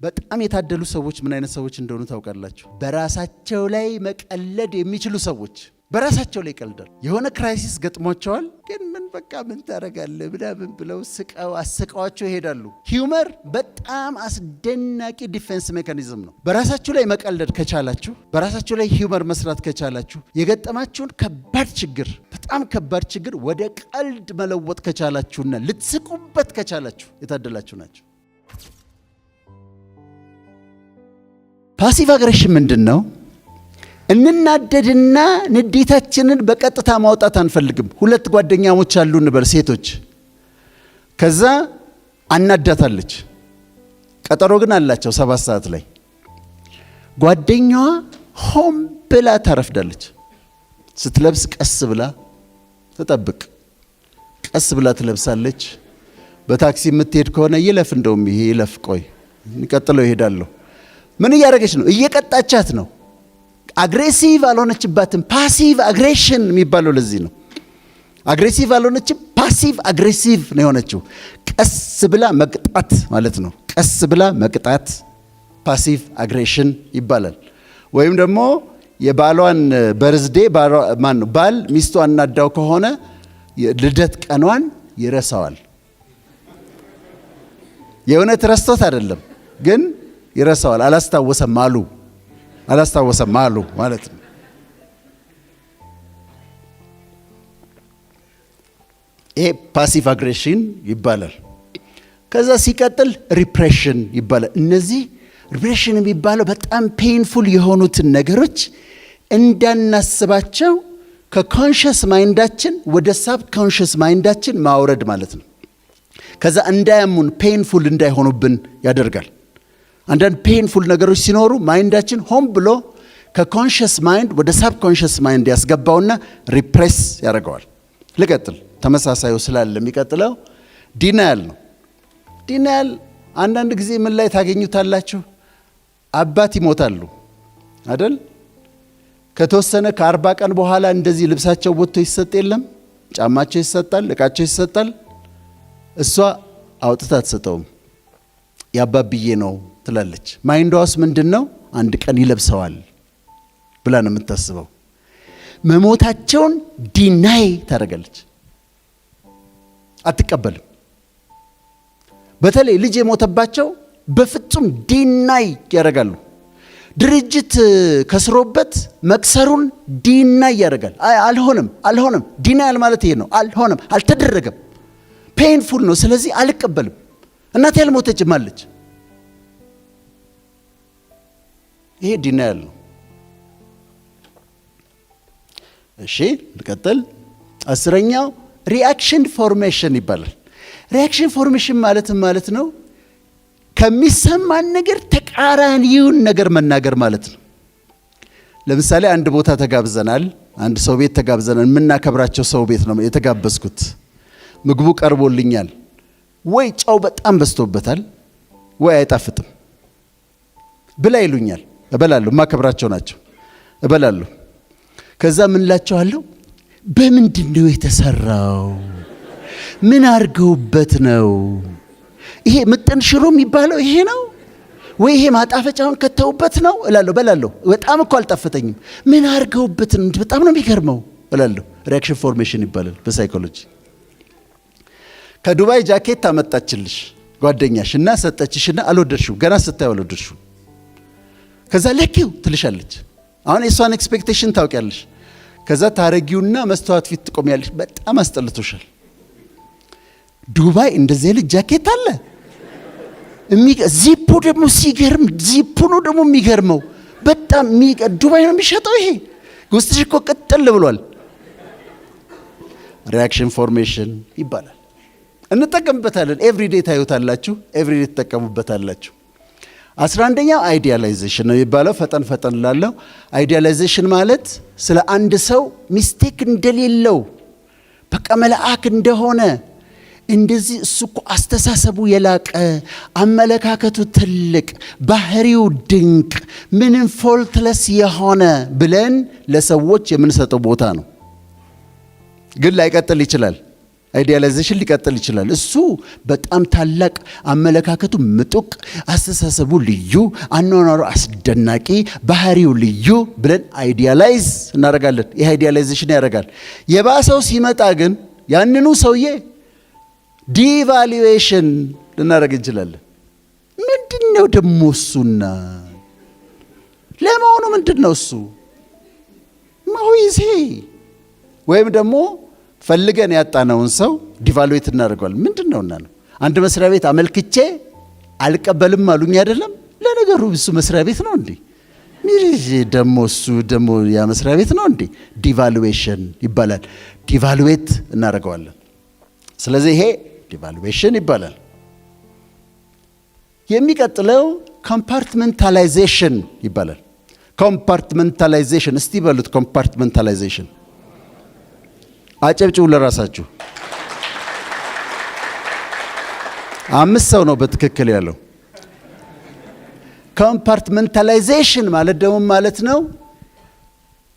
በጣም የታደሉ ሰዎች ምን አይነት ሰዎች እንደሆኑ ታውቃላችሁ? በራሳቸው ላይ መቀለድ የሚችሉ ሰዎች በራሳቸው ላይ ይቀልዳሉ። የሆነ ክራይሲስ ገጥሟቸዋል፣ ግን ምን ታረጋለህ ምናምን ብለው አስቀዋቸው ይሄዳሉ። ሂውመር በጣም አስደናቂ ዲፌንስ ሜካኒዝም ነው። በራሳችሁ ላይ መቀለድ ከቻላችሁ፣ በራሳችሁ ላይ ሂውመር መስራት ከቻላችሁ፣ የገጠማችሁን በጣም ከባድ ችግር ወደ ቀልድ መለወጥ ከቻላችሁና ልትስቁበት ከቻላችሁ የታደላችሁ ናቸው። ፓሲቭ አግሬሽን ምንድን ነው? እንናደድና ንዴታችንን በቀጥታ ማውጣት አንፈልግም። ሁለት ጓደኛሞች አሉ እንበል፣ ሴቶች። ከዛ አናዳታለች። ቀጠሮ ግን አላቸው 7 ሰዓት ላይ። ጓደኛዋ ሆም ብላ ታረፍዳለች። ስትለብስ ቀስ ብላ ትጠብቅ፣ ቀስ ብላ ትለብሳለች። በታክሲ የምትሄድ ከሆነ ይለፍ፣ እንደውም ይሄ ይለፍ፣ ቆይ እንቀጥለው ይሄዳለሁ። ምን እያደረገች ነው? እየቀጣቻት ነው። አግሬሲቭ አልሆነችባትም። ፓሲቭ አግሬሽን የሚባለው ለዚህ ነው። አግሬሲቭ አልሆነችም፣ ፓሲቭ አግሬሲቭ ነው የሆነችው። ቀስ ብላ መቅጣት ማለት ነው። ቀስ ብላ መቅጣት ፓሲቭ አግሬሽን ይባላል። ወይም ደግሞ የባሏን በርዝዴ ባል ሚስቱ አናዳው ከሆነ ልደት ቀኗን ይረሳዋል። የእውነት ረስቶት አይደለም ግን ይረሳዋል። አላስታወሰም አሉ ማለት ነው። ይሄ ፓሲቭ አግሬሽን ይባላል። ከዛ ሲቀጥል ሪፕሬሽን ይባላል። እነዚህ ሪፕሬሽን የሚባለው በጣም ፔንፉል የሆኑትን ነገሮች እንዳናስባቸው ከኮንሽስ ማይንዳችን ወደ ሳብ ኮንሽስ ማይንዳችን ማውረድ ማለት ነው። ከዛ እንዳያሙን ፔንፉል እንዳይሆኑብን ያደርጋል። አንዳንድ ፔንፉል ነገሮች ሲኖሩ ማይንዳችን ሆም ብሎ ከኮንሽስ ማይንድ ወደ ሳብ ኮንሽስ ማይንድ ያስገባውና ሪፕሬስ ያደርገዋል። ልቀጥል፣ ተመሳሳዩ ስላለ የሚቀጥለው ዲናያል ነው። ዲናያል አንዳንድ ጊዜ ምን ላይ ታገኙታላችሁ? አባት ይሞታሉ አይደል? ከተወሰነ ከ40 ቀን በኋላ እንደዚህ ልብሳቸው ወጥቶ ይሰጥ የለም፣ ጫማቸው ይሰጣል፣ እቃቸው ይሰጣል። እሷ አውጥታ አትሰጠውም። ያባብዬ ነው ትላለች። ማይንዷስ ምንድን ነው? አንድ ቀን ይለብሰዋል ብላ ነው የምታስበው። መሞታቸውን ዲናይ ታደርጋለች፣ አትቀበልም። በተለይ ልጅ የሞተባቸው በፍጹም ዲናይ ያደርጋሉ። ድርጅት ከስሮበት መክሰሩን ዲናይ ያደርጋል። አልሆነም። ዲናያል ማለት ይሄ ነው። አልሆነም፣ አልተደረገም፣ ፔንፉል ነው፣ ስለዚህ አልቀበልም። እናቴ ያልሞተችም አለች። ይሄ ዲናያል ነው። እሺ ልቀጥል። 10ኛው ሪአክሽን ፎርሜሽን ይባላል። ሪአክሽን ፎርሜሽን ማለት ነው ከሚሰማን ነገር ተቃራኒውን ነገር መናገር ማለት ነው። ለምሳሌ አንድ ቦታ ተጋብዘናል፣ አንድ ሰው ቤት ተጋብዘናል። የምናከብራቸው ሰው ቤት ነው የተጋበዝኩት። ምግቡ ቀርቦልኛል። ወይ ጨው በጣም በዝቶበታል፣ ወይ አይጣፍጥም። ብላ ይሉኛል፣ እበላለሁ። ማከብራቸው ናቸው፣ እበላለሁ። ከዛ ምን ላቸዋለሁ? በምንድን ነው የተሰራው? ምን አርገውበት ነው? ይሄ ምጥን ሽሮ የሚባለው ይሄ ነው ወይ ይሄ ማጣፈጫውን ከተውበት ነው እላለሁ። በላለሁ። በጣም እኮ አልጣፈጠኝም። ምን አርገውበት ነው? በጣም ነው የሚገርመው እላለሁ። ሪአክሽን ፎርሜሽን ይባላል በሳይኮሎጂ። ከዱባይ ጃኬት ታመጣችልሽ ጓደኛሽና ሰጠችሽና አልወደድሽው፣ ገና ስታዩ አልወደድሽው። ከዛ ለኪው ትልሻለች። አሁን የሷን ኤክስፔክቴሽን ታውቂያለሽ። ከዛ ታረጊውና መስተዋት ፊት ትቆሚያለሽ። በጣም አስጠልቶሻል። ዱባይ እንደዚህ ልጅ ጃኬት አለ። ዚፑ ደግሞ ሲገርም፣ ዚፑ ነው ደግሞ የሚገርመው። በጣም ዱባይ ነው የሚሸጠው ይሄ። ውስጥሽ እኮ ቅጥል ብሏል። ሪአክሽን ፎርሜሽን ይባላል። እንጠቀምበታለን። ኤቭሪዴይ ታዩታላችሁ፣ ኤቭሪዴይ ትጠቀሙበታላችሁ። 11ኛው አይዲያላይዜሽን ነው የሚባለው። ፈጠን ላለው አይዲያላይዜሽን ማለት ስለ አንድ ሰው ሚስቴክ እንደሌለው፣ በቃ መልአክ እንደሆነ፣ እንደዚህ እሱ እኮ አስተሳሰቡ የላቀ፣ አመለካከቱ ትልቅ፣ ባህሪው ድንቅ፣ ምንም ፎልትለስ የሆነ ብለን ለሰዎች የምንሰጠው ቦታ ነው። ግን ላይቀጥል ይችላል አይዲያላይዜሽን ሊቀጥል ይችላል። እሱ በጣም ታላቅ፣ አመለካከቱ ምጡቅ፣ አስተሳሰቡ ልዩ፣ አኗኗሩ አስደናቂ፣ ባህሪው ልዩ ብለን አይዲያላይዝ እናደርጋለን። ይህ አይዲያላይዜሽን ያደርጋል። የባሰው ሲመጣ ግን ያንኑ ሰውዬ ዲቫሉዌሽን ልናደርግ እንችላለን። ምንድን ነው ደግሞ እሱና ለመሆኑ ምንድን ነው እሱ ማሆይዜ? ወይም ደግሞ ፈልገን ያጣነውን ሰው ዲቫሉዌት እናደርገዋለን። ምንድን ነውና ነው? አንድ መስሪያ ቤት አመልክቼ አልቀበልም አሉኝ አይደለም? ለነገሩ እሱ መስሪያ ቤት ነው እንዴ? ደግሞ እሱ ደግሞ ያ መስሪያ ቤት ነው እንዴ? ዲቫሉዌሽን ይባላል። ዲቫሉዌት እናደርገዋለን። ስለዚህ ይሄ ዲቫሉዌሽን ይባላል። የሚቀጥለው ኮምፓርትመንታላይዜሽን ይባላል። ኮምፓርትመንታላይዜሽን እስቲ በሉት። ኮምፓርትመንታላይዜሽን አጨብጭቡ ለራሳችሁ። 5 ሰው ነው በትክክል ያለው። ኮምፓርትመንታላይዜሽን ማለት ደግሞ ማለት ነው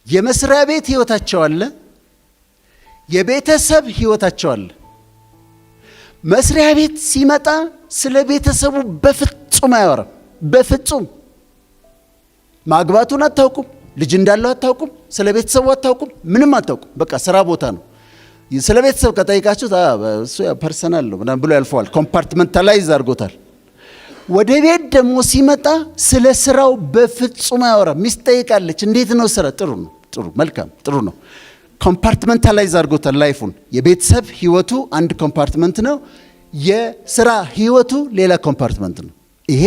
የመስሪያ ቤት ህይወታቸው አለ፣ የቤተሰብ ህይወታቸው አለ። መስሪያ ቤት ሲመጣ ስለ ቤተሰቡ በፍጹም አያወራም። በፍጹም ማግባቱን አታውቁም፣ ልጅ እንዳለው አታውቁም፣ ስለ ቤተሰቡ አታውቁም፣ ምንም አታውቁም። በቃ ስራ ቦታ ነው። ስለ ቤተሰብ ከጠይቃችሁ እሱ ፐርሰናል ነው ምናምን ብሎ ያልፈዋል። ኮምፓርትመንታላይዝ አድርጎታል። ወደ ቤት ደግሞ ሲመጣ ስለ ስራው በፍጹም አያወራም። ሚስት ጠይቃለች፣ እንዴት ነው ስራ? ጥሩ ነው፣ ጥሩ መልካም፣ ጥሩ ነው። ኮምፓርትመንታላይዝ አድርጎታል ላይፉን። የቤተሰብ ህይወቱ አንድ ኮምፓርትመንት ነው፣ የስራ ህይወቱ ሌላ ኮምፓርትመንት ነው። ይሄ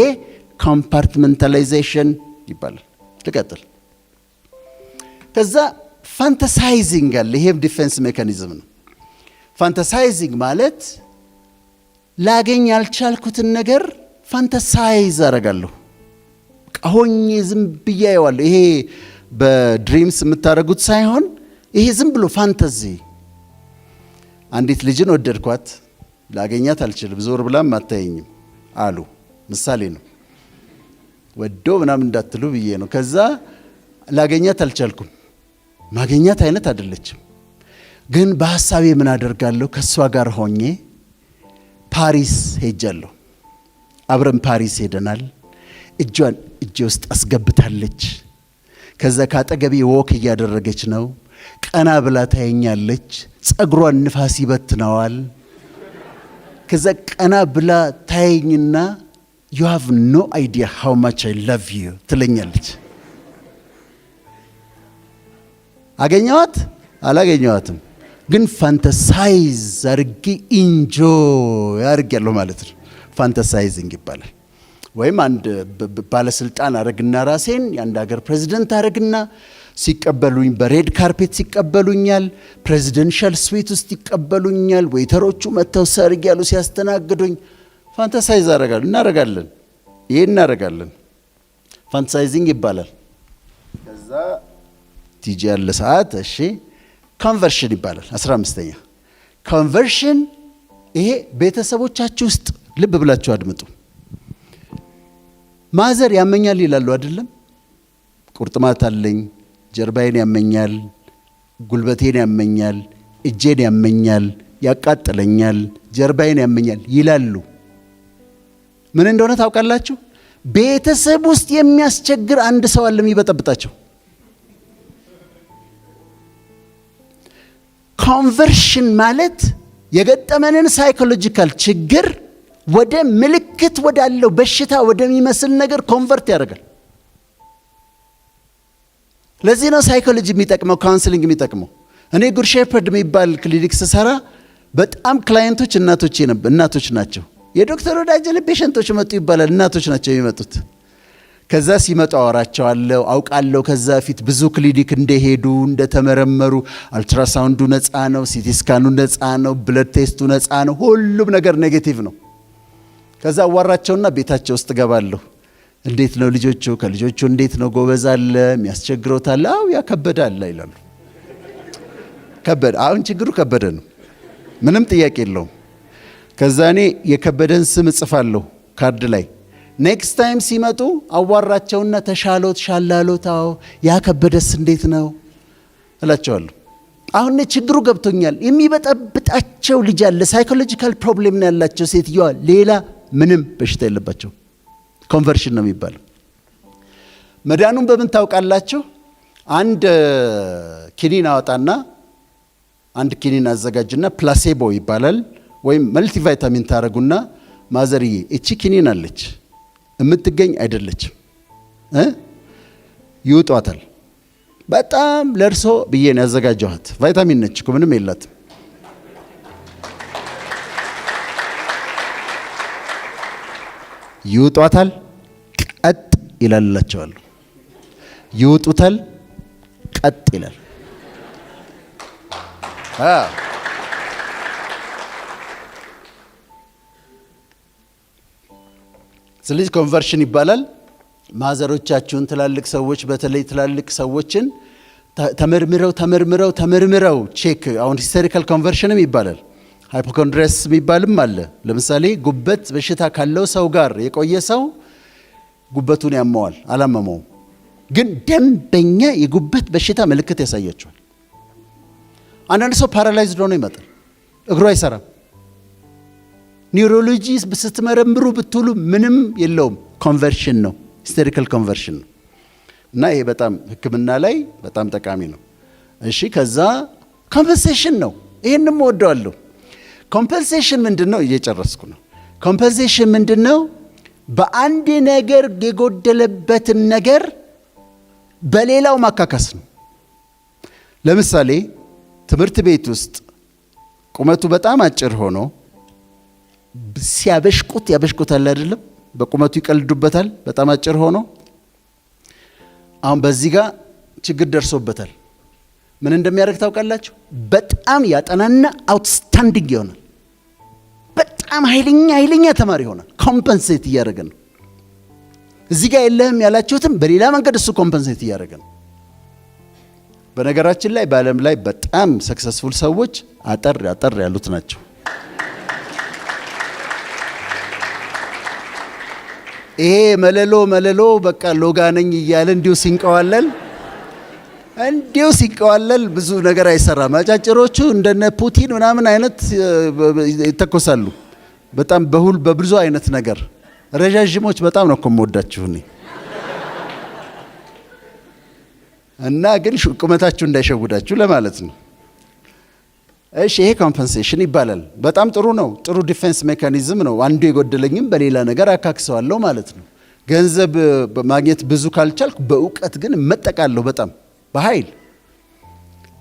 ኮምፓርትመንታላይዜሽን ይባላል። ልቀጥል። ከዛ ፋንታሳይዚንግ አለ። ይሄም ዲፌንስ ሜካኒዝም ነው። ፋንታሳይዚንግ ማለት ላገኝ ያልቻልኩትን ነገር ፋንታሳይዝ አደርጋለሁ። ሆኜ ዝም ብዬ አየዋለሁ። ይሄ በድሪምስ የምታደርጉት ሳይሆን ይሄ ዝም ብሎ ፋንታዚ። አንዲት ልጅን ወደድኳት፣ ላገኛት አልችልም፣ ዞር ብላም አታየኝም አሉ። ምሳሌ ነው፣ ወዶ ምናምን እንዳትሉ ብዬ ነው። ከዛ ላገኛት አልቻልኩም። ማገኛት አይነት አይደለችም። ግን በሐሳቤ ምን አደርጋለሁ? ከሷ ጋር ሆኜ ፓሪስ ሄጃለሁ። አብረን ፓሪስ ሄደናል። እጇን እጄ ውስጥ አስገብታለች። ከዛ ካጠገቤ ወክ እያደረገች ነው። ቀና ብላ ታየኛለች። ጸጉሯን ንፋስ ይበትነዋል። ከዛ ቀና ብላ ታየኝና you have no idea how much I love you ትለኛለች። አገኘዋት አላገኘዋትም፣ ግን ፋንታሳይዝ አርጌ ኢንጆይ አርጌያለሁ ማለት ነው። ፋንታሳይዚንግ ይባላል። ወይም አንድ ባለስልጣን አረግና ራሴን የአንድ ሀገር ፕሬዚደንት አረግና ሲቀበሉኝ በሬድ ካርፔት ሲቀበሉኛል፣ ፕሬዚደንሻል ስዊት ውስጥ ይቀበሉኛል፣ ዌይተሮቹ መጥተው ሰርግ ያሉ ሲያስተናግዱኝ ፋንታሳይዝ እናረጋለን። ይሄ እናረጋለን፣ ፋንታሳይዚንግ ይባላል። ከዛ ቲጂ ያለ ሰዓት እሺ፣ ኮንቨርሽን ይባላል። 15ኛ ኮንቨርሽን። ይሄ ቤተሰቦቻችሁ ውስጥ ልብ ብላችሁ አድምጡ። ማዘር ያመኛል ይላሉ አይደለም? ቁርጥማት አለኝ፣ ጀርባዬን ያመኛል፣ ጉልበቴን ያመኛል፣ እጄን ያመኛል፣ ያቃጥለኛል፣ ጀርባዬን ያመኛል ይላሉ። ምን እንደሆነ ታውቃላችሁ? ቤተሰብ ውስጥ የሚያስቸግር አንድ ሰው አለ የሚበጠብጣቸው። ኮንቨርሽን ማለት የገጠመንን ሳይኮሎጂካል ችግር ወደ ምልክት ወዳለው በሽታ ወደሚመስል ነገር ኮንቨርት ያደርጋል። ለዚህ ነው ሳይኮሎጂ የሚጠቅመው፣ ካውንስሊንግ የሚጠቅመው። እኔ ጉድ ሼፐርድ የሚባል ክሊኒክ ስሰራ በጣም ክላይንቶች እናቶች ናቸው። የዶክተር ወዳጀ ፔሸንቶች መጡ ይባላል፣ እናቶች ናቸው የሚመጡት። ከዛ ሲመጡ አወራቸዋለሁ፣ አውቃለሁ ከዛ ፊት ብዙ ክሊኒክ እንደሄዱ እንደተመረመሩ። አልትራሳውንዱ ነፃ ነው፣ ሲቲ ስካኑ ነፃ ነው፣ ብለድ ቴስቱ ነፃ ነው፣ ሁሉም ነገር ኔጌቲቭ ነው። ከዛ አዋራቸውና ቤታቸው ውስጥ ገባለሁ። እንዴት ነው ልጆቹ? ከልጆቹ እንዴት ነው? ጎበዝ አለ? የሚያስቸግረውት አለ? አው ያከበደ አለ ይላሉ። ከበደ፣ አሁን ችግሩ ከበደ ነው፣ ምንም ጥያቄ የለውም። ከዛ እኔ የከበደን ስም እጽፋለሁ ካርድ ላይ። ኔክስት ታይም ሲመጡ አዋራቸውና ተሻሎት ሻላሎት፣ አዎ ያከበደስ እንዴት ነው እላቸዋለሁ። አሁን ችግሩ ገብቶኛል። የሚበጠብጣቸው ልጅ አለ፣ ሳይኮሎጂካል ፕሮብሌም ነው ያላቸው ሴትዮዋ፣ ሌላ ምንም በሽታ የለባቸው። ኮንቨርሽን ነው የሚባለው። መዳኑን በምን ታውቃላችሁ? አንድ ኪኒን አወጣና አንድ ኪኒን አዘጋጅና ፕላሴቦ ይባላል ወይም መልቲቫይታሚን ታረጉና ማዘርዬ እቺ ኪኒን አለች የምትገኝ አይደለችም ይውጧታል። በጣም ለርሶ ብዬ ነው ያዘጋጀኋት። ቫይታሚን ነች እኮ ምንም የላትም። ይውጧታል፣ ቀጥ ይላልላቸዋል። ይውጡታል፣ ቀጥ ይላል። ስለዚህ ኮንቨርሽን ይባላል። ማዘሮቻችሁን ትላልቅ ሰዎች በተለይ ትላልቅ ሰዎችን ተመርምረው ቼክ አሁን ሂስቶሪካል ኮንቨርሽንም ይባላል። ሃይፖኮንድሪያስ የሚባልም አለ። ለምሳሌ ጉበት በሽታ ካለው ሰው ጋር የቆየ ሰው ጉበቱን ያመዋል፣ አላመመውም፣ ግን ደንበኛ የጉበት በሽታ ምልክት ያሳያቸዋል። አንዳንድ ሰው ፓራላይዝድ ሆኖ ይመጣል፣ እግሩ አይሰራም። ኒውሮሎጂ ስትመረምሩ ብትሉ ምንም የለውም፣ ኮንቨርሽን ነው፣ ሂስቶሪካል ኮንቨርሽን ነው። እና ይሄ በጣም ሕክምና ላይ በጣም ጠቃሚ ነው። እሺ፣ ከዛ ኮምፐንሴሽን ነው። ይሄንም ወደዋለሁ። ኮምፐንሴሽን ምንድነው? እየጨረስኩ ነው። ኮምፐንሴሽን ምንድነው? በአንድ ነገር የጎደለበትን ነገር በሌላው ማካካስ ነው። ለምሳሌ ትምህርት ቤት ውስጥ ቁመቱ በጣም አጭር ሆኖ ያበሽቁታል አይደለም? በቁመቱ ይቀልዱበታል። በጣም አጭር ሆኖ አሁን በዚህ ጋር ችግር ደርሶበታል። ምን እንደሚያደርግ ታውቃላችሁ? በጣም ያጠናና አውትስታንዲንግ ይሆናል። በጣም ኃይለኛ ተማሪ ይሆናል። ኮምፐንሴት እያደረገ ነው። እዚህ ጋር የለህም ያላችሁትም በሌላ መንገድ እሱ ኮምፐንሴት እያደረገ ነው። በነገራችን ላይ በዓለም ላይ በጣም ሰክሰስፉል ሰዎች አጠር ያሉት ናቸው። ይሄ መለሎ በቃ ሎጋ ነኝ እያለ እንዲሁ ሲንቀዋለል ብዙ ነገር አይሰራም። አጫጭሮቹ እንደነ ፑቲን ምናምን አይነት ይተኮሳሉ። በጣም በብዙ አይነት ነገር። ረዣዥሞች በጣም ነው እኮ የምወዳችሁ እኔ። እና ግን ቁመታችሁ እንዳይሸውዳችሁ ለማለት ነው። እሺ፣ ይሄ ኮምፐንሴሽን ይባላል። በጣም ጥሩ ነው። ጥሩ ዲፌንስ ሜካኒዝም ነው። አንዱ የጎደለኝም በሌላ ነገር አካክሰዋለሁ ማለት ነው። ገንዘብ ማግኘት ብዙ ካልቻልኩ በእውቀት ግን እመጠቃለሁ በጣም በኃይል።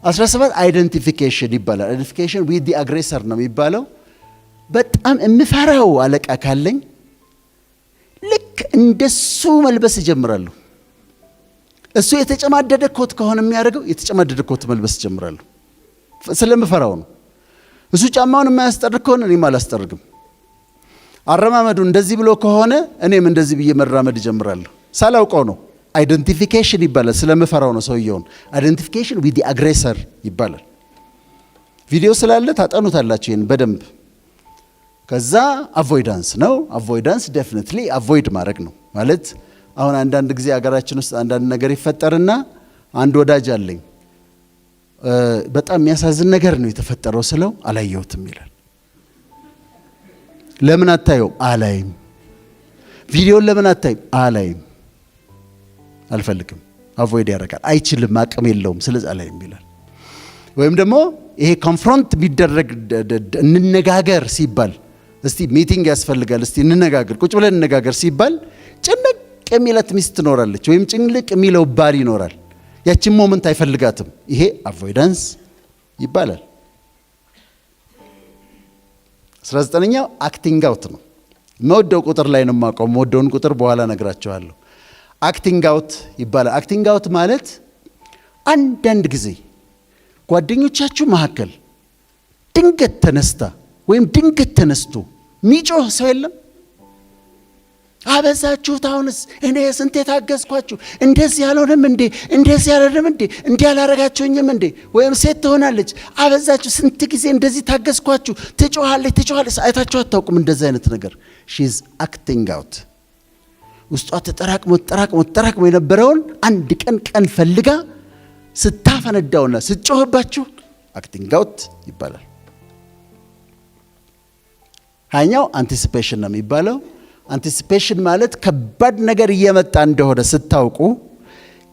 17 አይደንቲፊኬሽን ይባላል። አይደንቲፊኬሽን ዊዝ ዲ አግሬሰር ነው የሚባለው። በጣም የምፈራው አለቃ ካለኝ ልክ እንደሱ መልበስ እጀምራለሁ። እሱ የተጨማደደ ኮት ከሆነ የሚያደርገው የተጨማደደ ኮት መልበስ እጀምራለሁ። ስለምፈራው ነው። እሱ ጫማውን የማያስጠርግ ከሆነ እኔም አላስጠርግም። አረማመዱ እንደዚህ ብሎ ከሆነ እኔም እንደዚህ ብዬ መራመድ እጀምራለሁ። ሳላውቀው ነው። አይደንቲፊኬሽን ይባላል። ስለምፈራው ነው ሰውየውን። አይደንቲፊኬሽን ዊዝ ዲ አግሬሰር ይባላል። ቪዲዮ ስላለ ታጠኑታላችሁ ይሄን በደንብ። ከዛ አቮይዳንስ ነው። አቮይዳንስ ዴፊኒትሊ አቮይድ ማድረግ ነው ማለት። አሁን አንዳንድ ጊዜ ሀገራችን ውስጥ አንዳንድ ነገር ይፈጠርና አንድ ወዳጅ አለኝ በጣም የሚያሳዝን ነገር ነው የተፈጠረው ስለው አላየሁትም ይላል። ለምን አታየው? አላይም። ቪዲዮን ለምን አታይም? አላይም። አልፈልግም። አቮይድ ያደርጋል። አይችልም፣ አቅም የለውም፣ ስለዚህ አላይም ይላል። ወይም ደግሞ ይሄ ኮንፍሮንት ቢደረግ እንነጋገር ሲባል እስቲ ሚቲንግ ያስፈልጋል፣ እስቲ እንነጋገር፣ ቁጭ ብለን እንነጋገር ሲባል ጭንቅ የሚላት ሚስት ትኖራለች፣ ወይም ጭንቅ የሚለው ባል ይኖራል። ያችን ሞመንት አይፈልጋትም። ይሄ አቮይዳንስ ይባላል። 19ኛው አክቲንግ አውት ነው። መወደው ቁጥር ላይ ነው የማውቀው። መወደውን ቁጥር በኋላ ነግራቸዋለሁ። አክቲንግ አውት ይባላል። አክቲንግ አውት ማለት አንዳንድ ጊዜ ጓደኞቻችሁ መካከል ድንገት ተነስታ ወይም ድንገት ተነስቶ ሚጮህ ሰው የለም? አበዛችሁት፣ አሁንስ እኔ ስንቴ ታገዝኳችሁ፣ እንደዚህ ያልሆነም እንዴ፣ እንደዚህ ያልሆነም እንዴ፣ እንዲህ ያላረጋችሁኝም እንዴ? ወይም ሴት ትሆናለች፣ አበዛችሁ፣ ስንት ጊዜ እንደዚህ ታገዝኳችሁ፣ ትጮኻለች። አይታችሁ አታውቁም? እንደዚህ አይነት ነገር ሺዝ አክቲንግ አውት። ውስጧ ተጠራቅሞ የነበረውን አንድ ቀን ፈልጋ ስታፈነዳውና ስትጮህባችሁ አክቲንግ አውት ይባላል። ሀያኛው አንቲሲፔሽን ነው የሚባለው። አንቲሲፔሽን ማለት ከባድ ነገር እየመጣ እንደሆነ ስታውቁ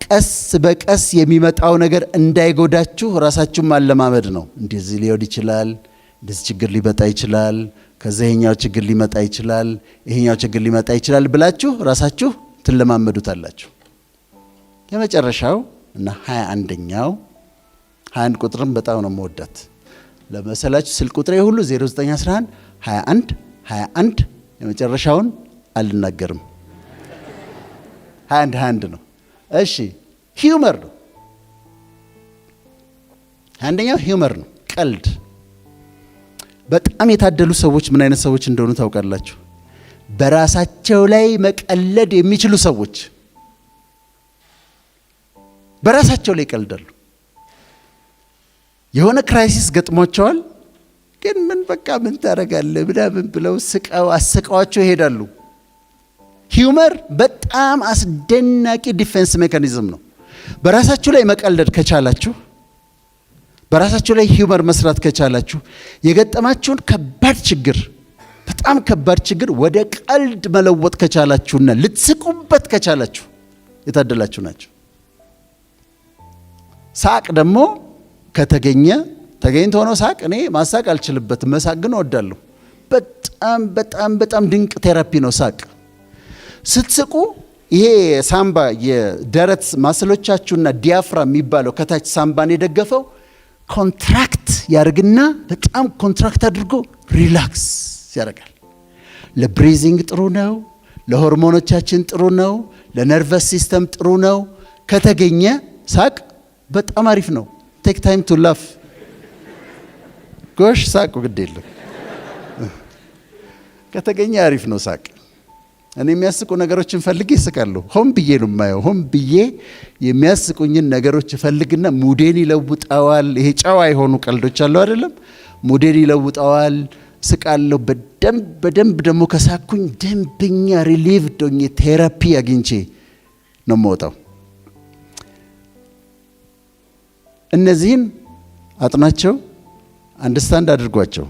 ቀስ በቀስ የሚመጣው ነገር እንዳይጎዳችሁ ራሳችሁን ማለማመድ ነው። እንደዚህ ሊሆን ይችላል፣ እንደዚህ ችግር ሊመጣ ይችላል፣ ከዛ ይሄኛው ችግር ሊመጣ ይችላል፣ ይሄኛው ችግር ሊመጣ ይችላል ብላችሁ ራሳችሁ ትለማመዱታላችሁ። የመጨረሻው እና 21ኛው 21 ቁጥርን በጣም ነው የምወዳት። ለመሰላችሁ ስልክ ቁጥሬ ሁሉ 0911 21 21 የመጨረሻውን አልናገርም። 21 ነው። እሺ ሂዩመር ነው። አንደኛው ሂዩመር ነው፣ ቀልድ። በጣም የታደሉ ሰዎች ምን አይነት ሰዎች እንደሆኑ ታውቃላችሁ? በራሳቸው ላይ መቀለድ የሚችሉ ሰዎች በራሳቸው ላይ ይቀልዳሉ። የሆነ ክራይሲስ ገጥሟቸዋል፣ ግን ምን በቃ ምን ታደርጋለህ ምናምን ብለው አስቀዋቸው ይሄዳሉ። ሂዩመር በጣም አስደናቂ ዲፌንስ ሜካኒዝም ነው። በራሳችሁ ላይ መቀለድ ከቻላችሁ፣ በራሳችሁ ላይ ሂዩመር መስራት ከቻላችሁ፣ የገጠማችሁን ከባድ ችግር፣ በጣም ከባድ ችግር ወደ ቀልድ መለወጥ ከቻላችሁና ልትስቁበት ከቻላችሁ የታደላችሁ ናቸው። ሳቅ ደግሞ ተገኝቶ ሆኖ ሳቅ፣ እኔ ማሳቅ አልችልበትም፣ መሳቅ ግን እወዳለሁ። በጣም በጣም በጣም ድንቅ ቴራፒ ነው ሳቅ። ስትስቁ ይሄ ሳምባ የደረት ማስሎቻችሁና ዲያፍራም የሚባለው ከታች ሳምባን የደገፈው ኮንትራክት ያደርግና በጣም ኮንትራክት አድርጎ ሪላክስ ያደርጋል። ለብሪዚንግ ጥሩ ነው፣ ለሆርሞኖቻችን ጥሩ ነው፣ ለነርቨስ ሲስተም ጥሩ ነው። ከተገኘ ሳቅ በጣም አሪፍ ነው። ቴክ ታይም ቱ ላፍ። ጎሽ ሳቁ፣ ግድ የለም ከተገኘ አሪፍ ነው ሳቅ። እኔ የሚያስቁ ነገሮችን ፈልጌ እስቃለሁ። ሆን ብዬ ነው የማየው። ሆን ብዬ የሚያስቁኝን ነገሮች ፈልግና ሙዴን ይለውጠዋል። ይሄ ጨዋ የሆኑ ቀልዶች አሉ አይደለም? ሙዴን ይለውጠዋል፣ ስቃለሁ። በደንብ ደግሞ ከሳኩኝ ደንበኛ ሪሊቭ ዶኜ ቴራፒ አግኝቼ ነው የምወጣው። እነዚህን አጥናቸው፣ አንደርስታንድ አድርጓቸው።